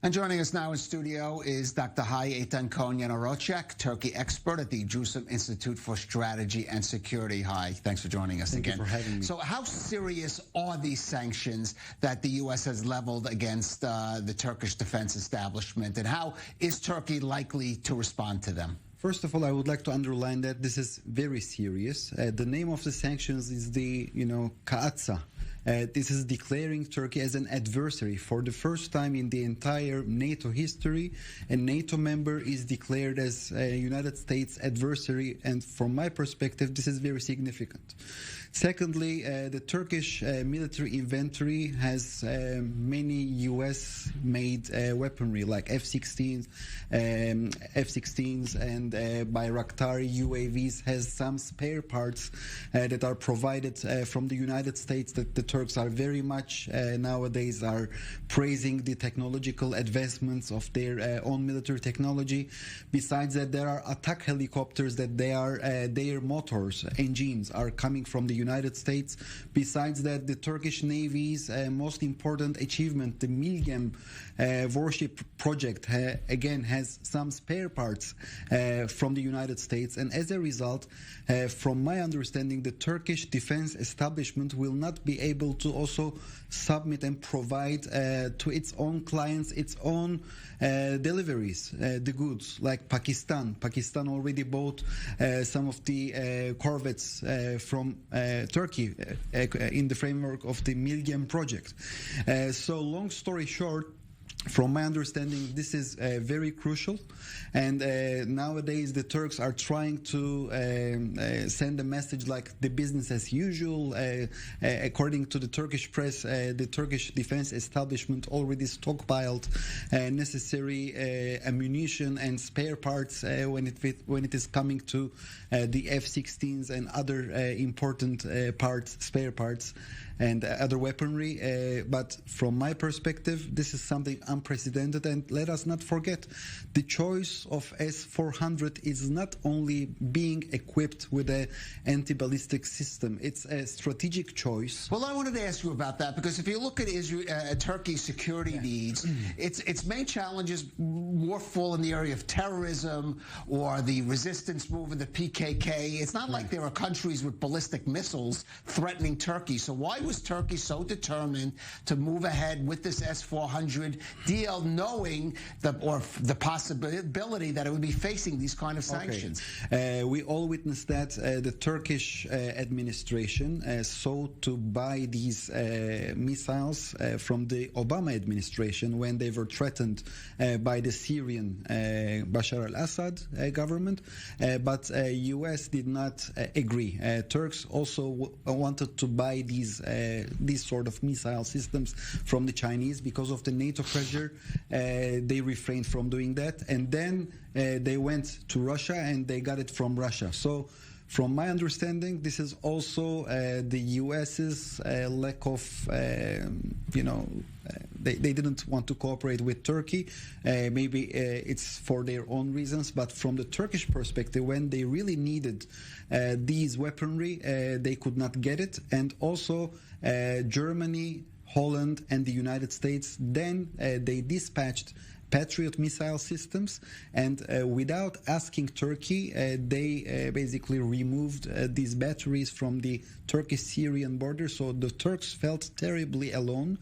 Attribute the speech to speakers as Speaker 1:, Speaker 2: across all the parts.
Speaker 1: And joining us now in studio is Dr. Eytan Cohen Yanarocak, Turkey expert at the Jerusalem Institute for Strategy and Security. Hi, thanks for joining us again.
Speaker 2: Thank you for having me.
Speaker 1: So how serious are these sanctions that the U.S. has leveled against the Turkish defense establishment, and how is Turkey likely to respond to them?
Speaker 2: First of all, I would like to underline that this is very serious. The name of the sanctions is the, CAATSA. This is declaring Turkey as an adversary. For the first time in the entire NATO history, a NATO member is declared as a United States adversary, and from my perspective, this is very significant. Secondly, the Turkish military inventory has many US-made weaponry like F-16s, and Bayraktar UAVs, has some spare parts that are provided from the United States that the Turks are very much nowadays are praising the technological advancements of their own military technology. Besides that, there are attack helicopters that their motors, engines are coming from the United States. Besides that, the Turkish Navy's most important achievement, the Milgem warship project, again has some spare parts from the United States, and as a result, from my understanding, the Turkish defense establishment will not be able to also submit and provide to its own clients its own deliveries, the goods, like Pakistan. Pakistan already bought some of the corvettes from Turkey in the framework of the Milgem project. So long story short, from my understanding, this is very crucial, and nowadays the Turks are trying to send a message like the business as usual. According to the Turkish press, the Turkish defense establishment already stockpiled necessary ammunition and spare parts when it is coming to the F-16s and other important spare parts and other weaponry. But from my perspective, this is something unprecedented, and let us not forget, the choice of S-400 is not only being equipped with an anti-ballistic system, it's a strategic choice.
Speaker 1: Well, I wanted to ask you about that, because if you look at Turkey's security needs, its main challenges more fall in the area of terrorism or the resistance movement, the PKK. It's not like there are countries with ballistic missiles threatening Turkey. So why was Turkey so determined to move ahead with this S-400 deal, knowing the possibility that it would be facing these kind of sanctions?
Speaker 2: We all witnessed that the Turkish administration sought to buy these missiles from the Obama administration when they were threatened by the Syrian Bashar al-Assad government, but U.S. did not agree. Turks also wanted to buy these sort of missile systems from the Chinese. Because of the NATO pressure, they refrained from doing that, and then they went to Russia and they got it from Russia. So from my understanding, this is also the U.S.'s lack of, they didn't want to cooperate with Turkey. Maybe it's for their own reasons, but from the Turkish perspective, when they really needed these weaponry, they could not get it. And also Germany, Holland, and the United States, then they dispatched Patriot missile systems, and without asking Turkey, they basically removed these batteries from the Turkish-Syrian border. So the Turks felt terribly alone,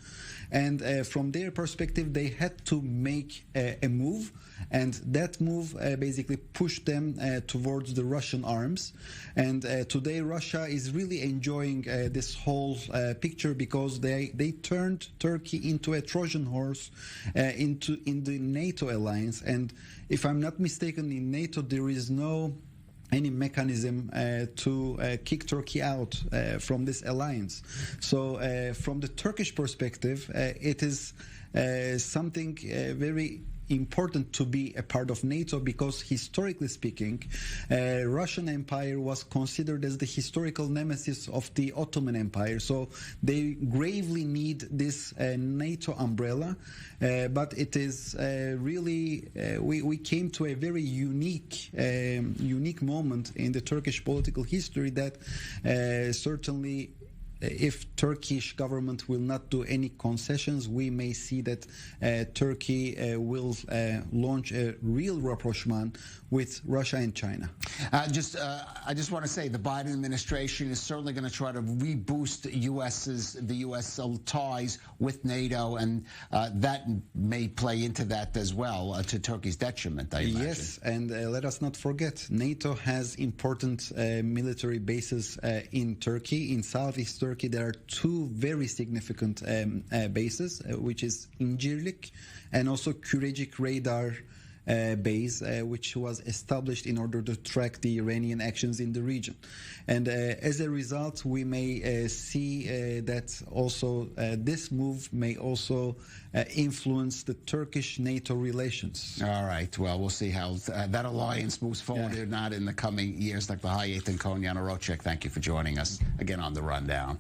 Speaker 2: and from their perspective, they had to make a move, and that move basically pushed them towards the Russian arms. And today Russia is really enjoying this whole picture, because they turned Turkey into a Trojan horse in the NATO alliance. And if I'm not mistaken, in NATO there is any mechanism to kick Turkey out from this alliance. So from the Turkish perspective, it is something very important to be a part of NATO, because historically speaking, Russian Empire was considered as the historical nemesis of the Ottoman Empire. So they gravely need this NATO umbrella, but it is really we came to a very unique moment in the Turkish political history that certainly if Turkish government will not do any concessions, we may see that Turkey will launch a real rapprochement with Russia and China.
Speaker 1: I just want to say the Biden administration is certainly going to try to reboost the U.S. ties with NATO, and that may play into that as well, to Turkey's detriment, I imagine.
Speaker 2: Yes, and let us not forget, NATO has important military bases in Turkey. In southeast Turkey, there are two very significant bases, which is İncirlik and also Kürecik radar base, which was established in order to track the Iranian actions in the region. And as a result, we may see that also this move may also influence the Turkish-NATO relations.
Speaker 1: All right. Well, we'll see how that alliance moves forward or not in the coming years. Dr. Eytan Cohen Yanarocak, thank you for joining us again on The Rundown.